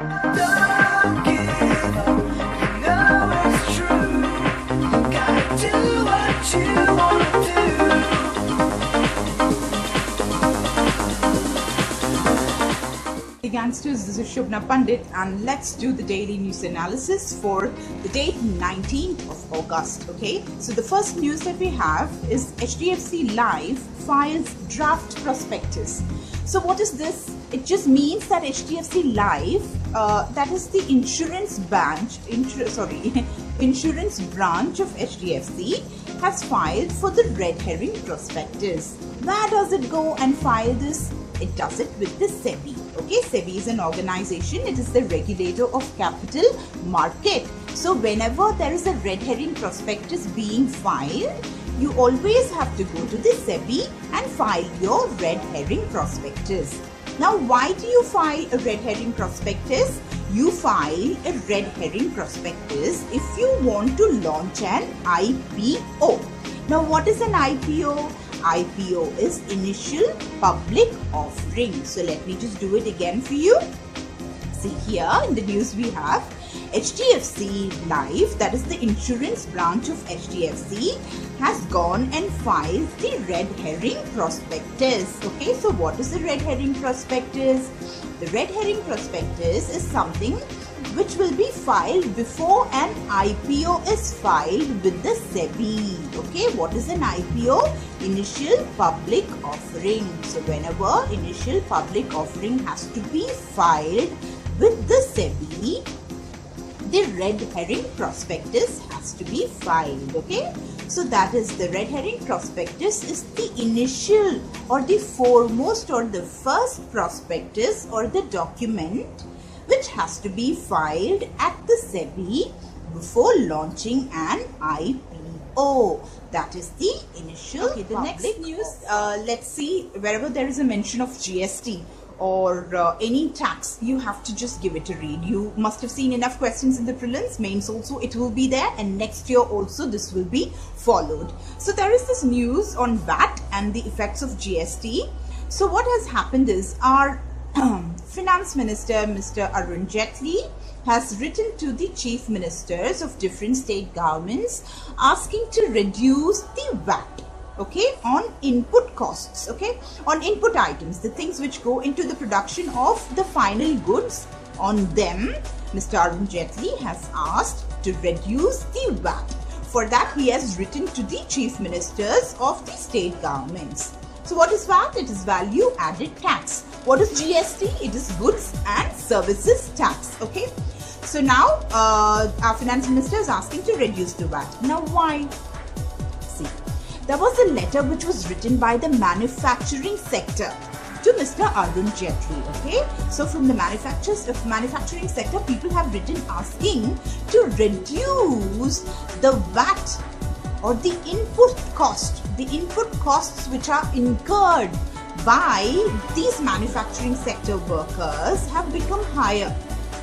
Don't give up, you know it's true. Gotta do what you wanna do. Hey Gangsters, this is Shubhna Pandit and let's do the daily news analysis for the date 19th of August. Okay, so the first news that we have is HDFC Life files draft prospectus. So what is this? It just means that HDFC Life, that is the insurance branch of HDFC, has filed for the red herring prospectus. Where does it go and file this? It does it with the SEBI. Okay, SEBI is an organization. It is the regulator of capital market. So whenever there is a red herring prospectus being filed, you always have to go to the SEBI and file your red herring prospectus. Now, why do you file a red herring prospectus? You file a red herring prospectus if you want to launch an IPO. Now, what is an IPO? IPO is initial public offering. So let me just do it again for you. See here in the news we have HDFC Life, that is the insurance branch of HDFC, has gone and filed the red herring prospectus. Okay, so what is the red herring prospectus? The red herring prospectus is something which will be filed before an IPO is filed with the SEBI. Okay, what is an IPO? Initial public offering. So whenever initial public offering has to be filed with the SEBI, the red herring prospectus has to be filed. Okay, so that is the red herring prospectus is the initial or the foremost or the first prospectus or the document which has to be filed at the SEBI before launching an IPO. That is the initial. Okay, the next news, let's see, wherever there is a mention of GST or any tax, you have to just give it a read. You must have seen enough questions in the prelims, mains also it will be there, and next year also this will be followed. So there is this news on VAT and the effects of GST. So what has happened is our Finance Minister Mr. Arun Jaitley has written to the chief ministers of different state governments asking to reduce the VAT, okay, on input costs, okay, on input items, the things which go into the production of the final goods. On them, Mr. Arun Jaitley has asked to reduce the VAT. For that, he has written to the chief ministers of the state governments. So what is VAT? It is value added tax. What is GST? It is goods and services tax. Okay. So now our finance minister is asking to reduce the VAT. Now why? See, there was a letter which was written by the manufacturing sector to Mr. Arun Jaitley. Okay. So from the manufacturing sector, people have written asking to reduce the VAT or the input costs which are incurred by these manufacturing sector workers have become higher.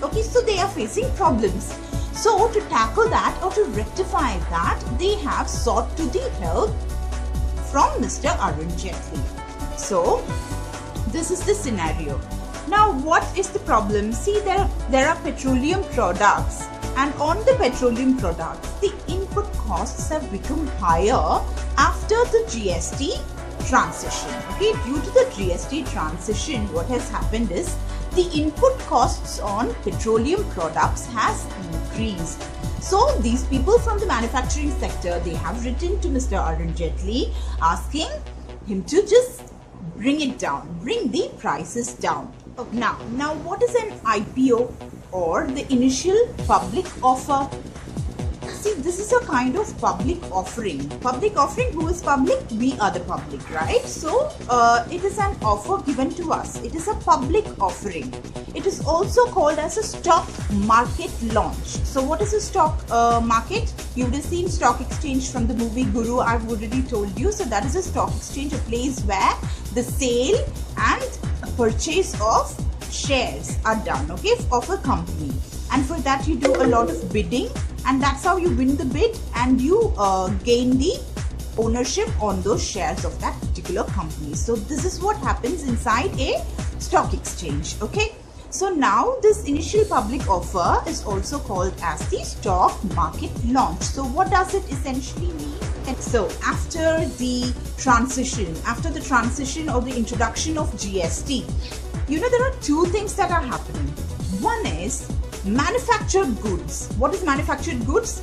Okay, so they are facing problems. So to tackle that or to rectify that, they have sought to the help from Mr. Arun Jaitley. So this is the scenario. Now what is the problem? See, there are petroleum products, and on the petroleum products, the input costs have become higher after the GST transition. Okay, due to the GST transition, what has happened is the input costs on petroleum products has increased. So these people from the manufacturing sector, they have written to Mr. Arun Jaitley asking him to just bring it down, bring the prices down. Okay. Now what is an IPO or the initial public offer? See, this is a kind of public offering. Public offering, who is public? We are the public, right? So it is an offer given to us. It is a public offering. It is also called as a stock market launch. So what is a stock market? You would have seen stock exchange from the movie Guru. I've already told you. So that is a stock exchange, a place where the sale and purchase of shares are done, okay, of a company. And for that you do a lot of bidding, and that's how you win the bid and you gain the ownership on those shares of that particular company. So this is what happens inside a stock exchange. Okay, So now this initial public offer is also called as the stock market launch. So what does it essentially mean? And so after the transition or the introduction of GST, there are two things that are happening. One is manufactured goods. What is manufactured goods?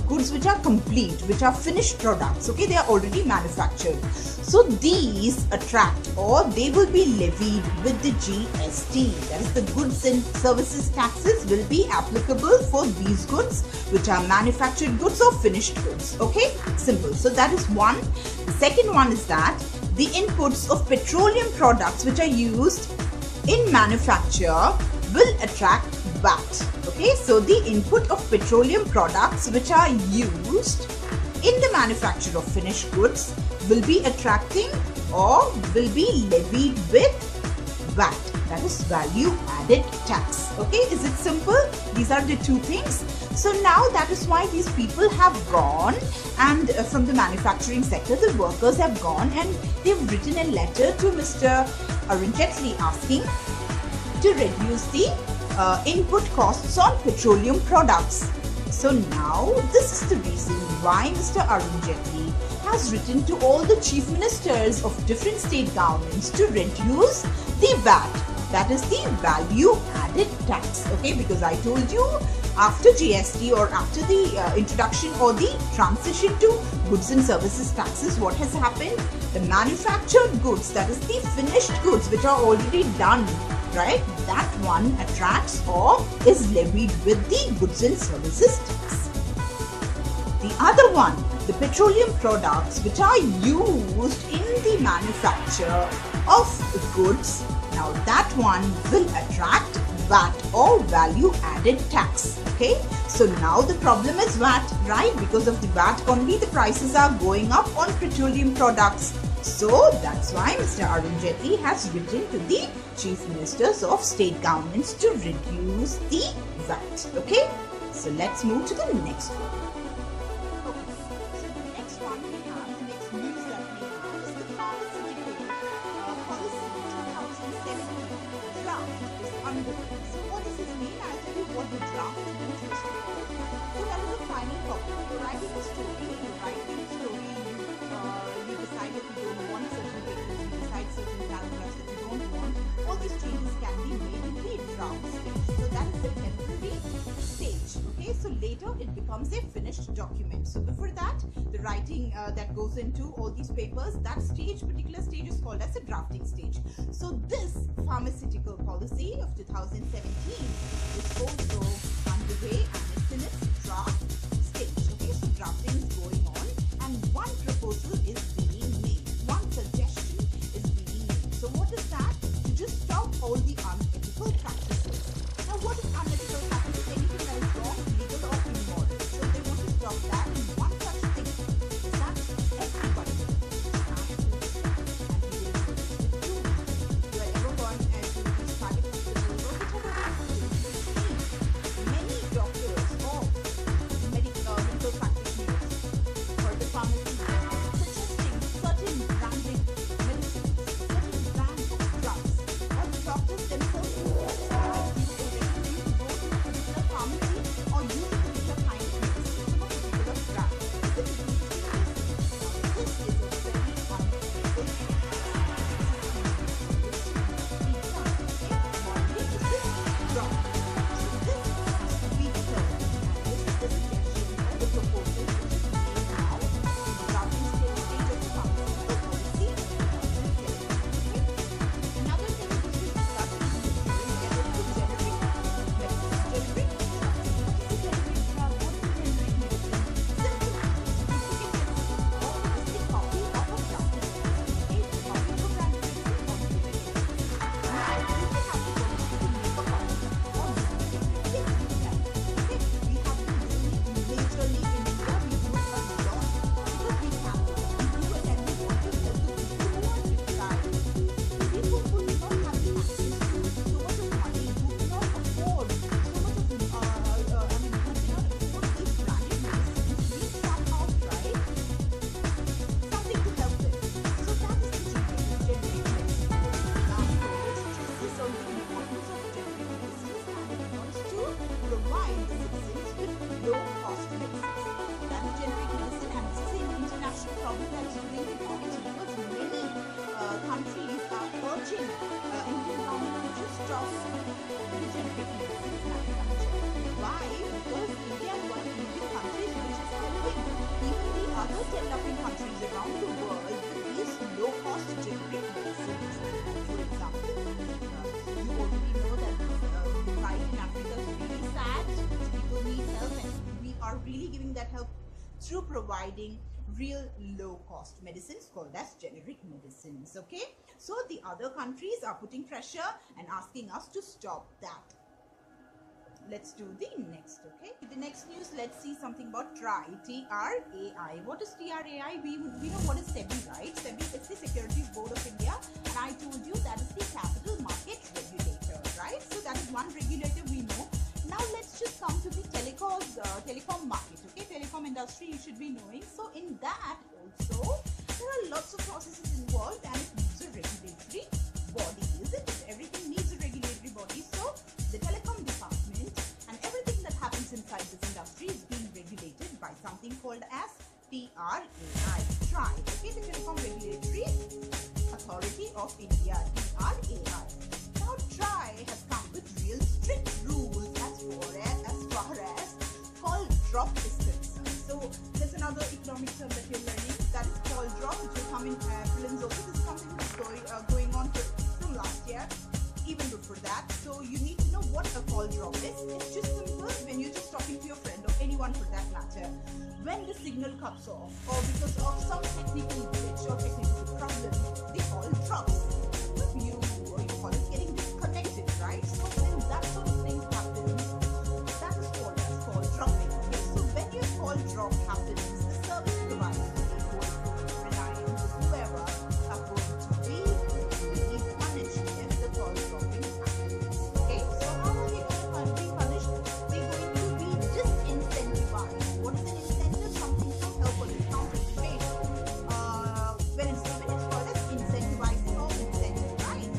Goods which are complete, which are finished products. Okay, they are already manufactured. So these attract, or they will be levied with the GST. That is, the goods and services taxes will be applicable for these goods which are manufactured goods or finished goods. Okay, simple. So that is one. The second one is that the inputs of petroleum products which are used in manufacture will attract VAT. Okay, so the input of petroleum products which are used in the manufacture of finished goods will be attracting or will be levied with VAT. That is value added tax. Okay, is it simple? These are the two things. So now that is why these people have gone, and from the manufacturing sector, the workers have gone and they've written a letter to Mr. Arun Jaitley asking to reduce the input costs on petroleum products. So now this is the reason why Mr. Arun Jaitley has written to all the chief ministers of different state governments to reduce the VAT. That is the value added tax. Okay, because I told you after GST or after the introduction or the transition to goods and services taxes, what has happened? The manufactured goods, that is the finished goods which are already done, right? That one attracts or is levied with the goods and services tax. The other one, the petroleum products which are used in the manufacture of goods, now that one will attract VAT or value added tax. Okay, so now the problem is VAT, right? Because of the VAT only the prices are going up on petroleum products. So that's why Mr. Arun Jaitley has written to the chief ministers of state governments to reduce the VAT. Okay, so let's move to the next one. Okay, so the next one we have, the next news that we have is the pharmaceutical policy 2017 draft is underway. So what does this mean? I'll tell you what the draft means. So that is a final copy. You're writing a story, you decide that you don't want certain papers, you decide certain paragraphs that you don't want. All these changes can be made in the draft stage. So that is the temporary stage. Okay, so later it becomes a finished document. So before that, the writing that goes into all these papers, that particular stage is called as a drafting stage. So this pharmaceutical policy of 2017 is also underway and it's in its draft stage. Okay, so drafting is going on and one proposal is being made. One suggestion is being made. So what is that? To just stop all the unethical practices. Now what is unethical practices? Anything that is wrong, illegal or immoral. So they want to stop that, and one such thing is that everybody you are ever gone to these private hospitals or whichever hospitals, that help through providing real low cost medicines called as generic medicines. Okay, so the other countries are putting pressure and asking us to stop that. Let's do the next. Okay, the next news, let's see something about TRAI. TRAI. What is TRAI? We know what is SEBI, right? SEBI is the Securities Board of India, and I told you that is the capital market regulator, right? So that is one regulator we know. Now let's just come to the telecom market. Okay, telecom industry you should be knowing. So in that also there are lots of processes involved, and it needs a regulatory body, isn't it? Everything needs a regulatory body. So the telecom department and everything that happens inside this industry is being regulated by something called as TRAI. Okay, the Telecom Regulatory Authority of India, TRAI. Now TRAI has come with real strict rules as far as call drop is concerned. So there's another economic term that you're learning, that is call drop, which will come in prelims also. This is something that's going on from last year, even before that. So you need to know what a call drop is. It's just simple when you're just talking to your friend or anyone for that matter. When the signal cuts off or because of some technical glitch or technical problem, the call drops. You or your call is getting disconnected, right? So when that sort of thing happens, that is called as call dropping. Okay? So when your call drop happens, the service provider, Reliance, whoever, are going to be punished if the call dropping happens. Okay, so how are they going to be punished? They're going to be disincentivized. What is an incentive? Something to help or discount or trade. When it's called as incentivizing or incentive, right?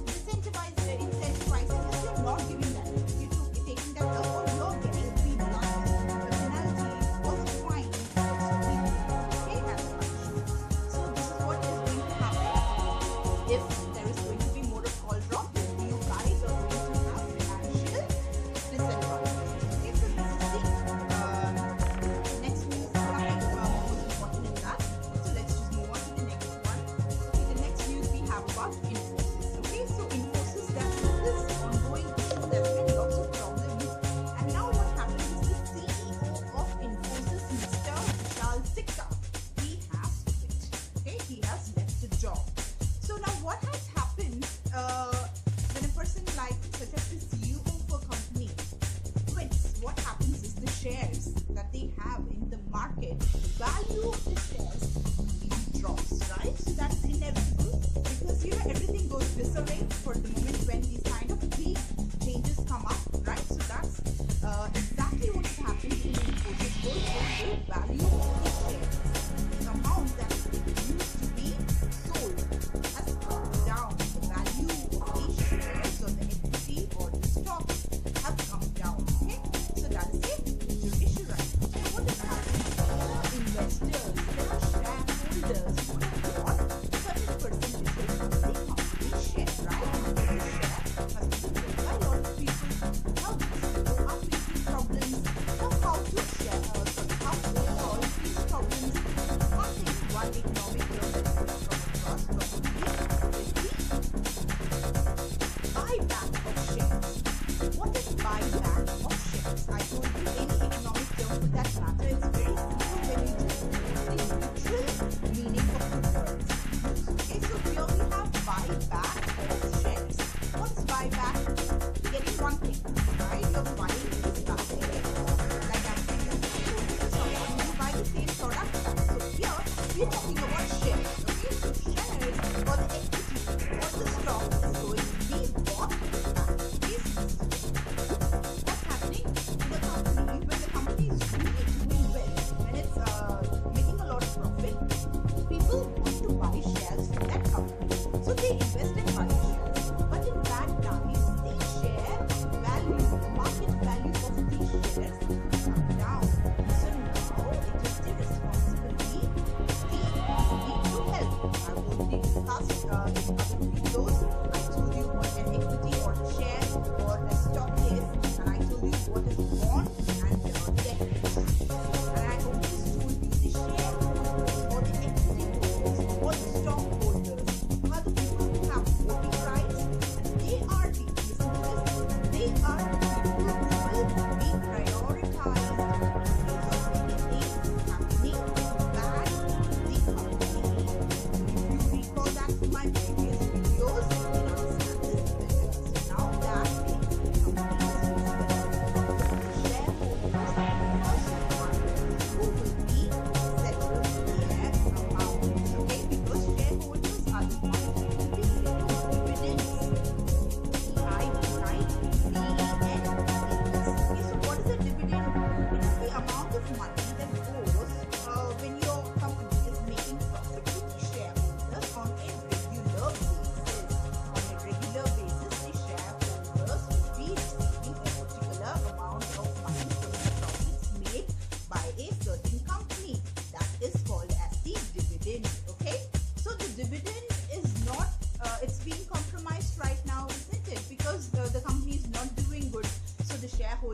Incentivizing is you're not giving that. You're taking that help or you're getting penalized. The penalty also fine. Okay, that's punishment. So this is what is going to happen if there is going to be more of call drop. You guys are going to have financial disadvantages. Okay, so this is the next news. Nothing more important in that. So let's just move on to the next one. Okay, the next news we have about INFOSYS. Okay, so INFOSYS, that is this ongoing issue. There's been lots of problems, and now what happened is the CEO of INFOSYS, Mr. Vishal Sikka, he has quit. Okay, he has left the job. So now what has happened when a person like such as the CEO of a company quits? What happens is the shares that they have in the market, the value of the shares drops, right? So that's inevitable because everything goes disarray for the moment when these kind of big changes come up, right? So that's exactly what has happened in the INFOSYS world. So the value of the shares, the amount that used to be sold, has come down. The value of the shares or the equity or the stocks have come down. Okay, so that is a major issue, right? So what is happening? Investors, there are shareholders who have bought certain percentages of the company share, right? And the share has been bought by a lot of people. Now these people are facing problems. Now how to share, how to solve these problems? One economic term that you will come across probably is the buyback of shares. What is buyback of shares? I told you any economic term for that matter. It's very simple when you just use the literal meaning of the words. Okay, so here we have buyback of shares. What is buyback? Getting one thing, right? You're buying this back again. Like I'm saying, you buy the same product back. So here we're talking about shares. Okay, so shares or the equity or the stock is going to be bought back. What's happening in the company when the company is really doing well, when it's making a lot of profit, people want to buy shares from that company. So they invest in buying shares. But in bad times, the share value, the market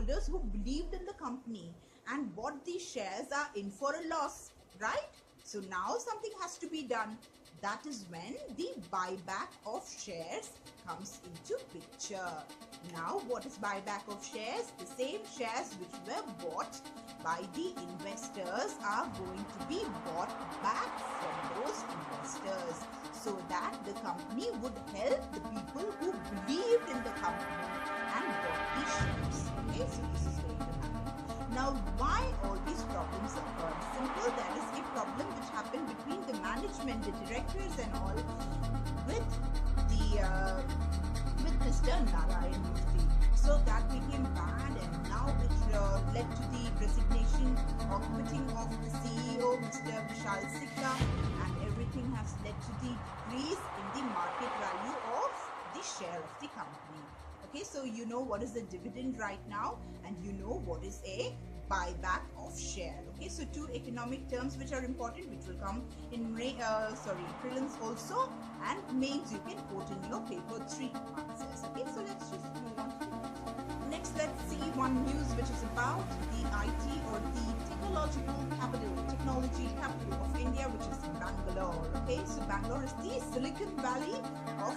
shareholders who believed in the company and bought these shares are in for a loss, right? So now something has to be done. That is when the buyback of shares comes into picture. Now what is buyback of shares? The same shares which were bought by the investors are going to be bought back from those investors, so that the company would help the people who believed in the company and bought these shares. Okay, so this is going to happen. Now why all these problems occur? Simple, there is a problem which happened between the management, the directors and all with Mr. Narayan Murthy. So that became bad, and now it led to the resignation or quitting of the CEO, Mr. Vishal Sikka, and everything has led to the decrease in the market value of the share of the company. Okay, so you know what is the dividend right now, and you know what is a buyback of share. Okay, so two economic terms which are important, which will come in prelims also, and mains you can quote in your paper 3 answers. Okay, so let's just move on. Next, let's see one news which is about the IT or the technology capital of India, which is Bangalore. Okay, so Bangalore is the Silicon Valley of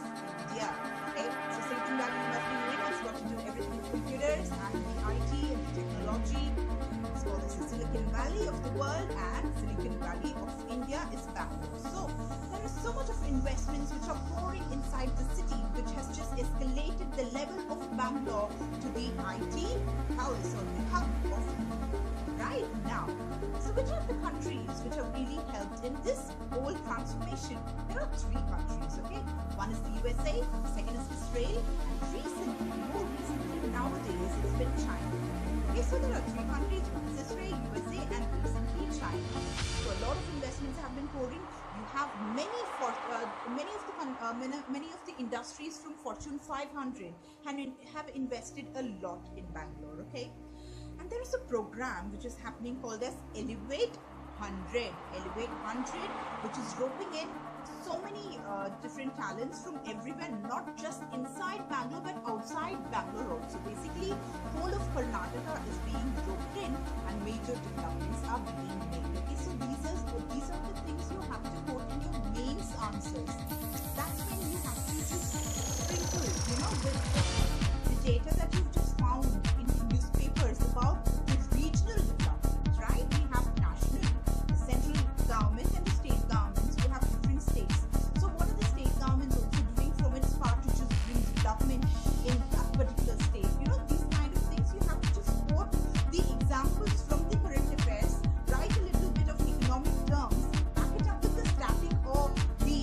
India. Okay, so Silicon Valley, you must be knowing, it's got to do everything with computers and the IT and the technology. So this is Silicon Valley of the world, and Silicon Valley of India is Bangalore. So there is so much of investments which are pouring inside the city, which has just escalated the level of Bangalore to the IT palace or the hub of India. Right now, so which are the countries which have really helped in this whole transformation? There are 3 countries, okay? One is the USA, second is Israel, and more recently, nowadays, it's been China. Okay, so there are 3 countries, one is Israel, USA, and recently China. So a lot of investments have been pouring. You have many of the industries from Fortune 500 have invested a lot in Bangalore, okay? And there is a program which is happening called as Elevate 100, which is roping in so many different talents from everywhere, not just inside Bangalore but outside Bangalore also. Basically, whole of Karnataka is being roped in and major developments are being made. Okay, so these are the things you have to quote in your mains answers. That's when you have to just sprinkle, with the data that you've just found in newspapers about the regional development, right? We have national, the central government and the state governments. We have different states. So what are the state governments also doing from its part to just bring development in that particular state? These kind of things you have to just quote the examples from the current affairs, write a little bit of economic terms, back it up with the static or the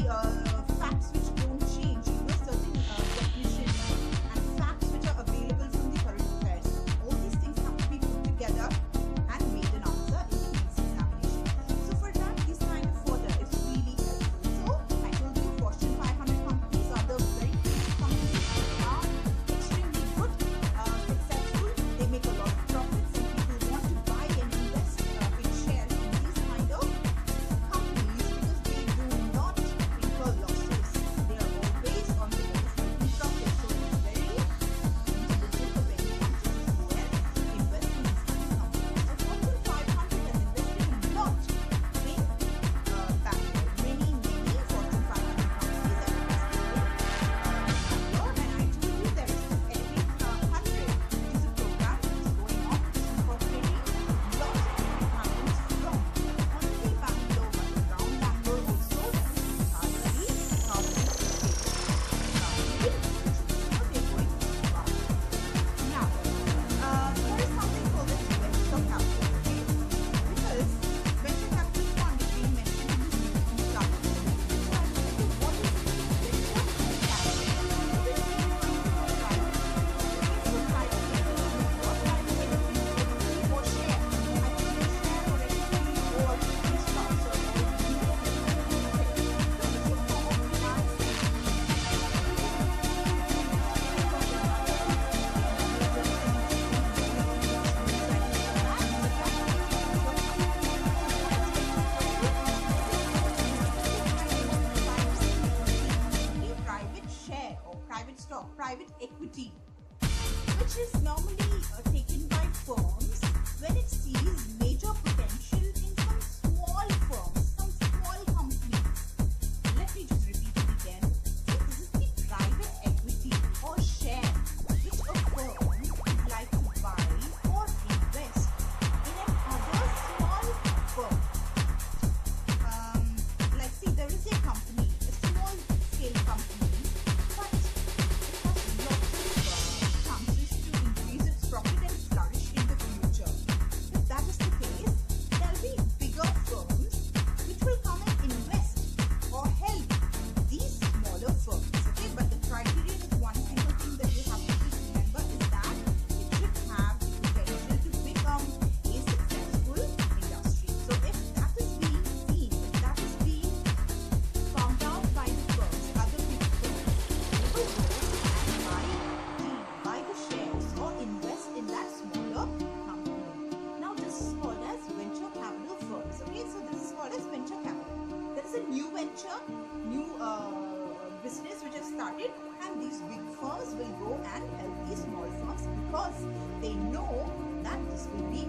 they know that this will be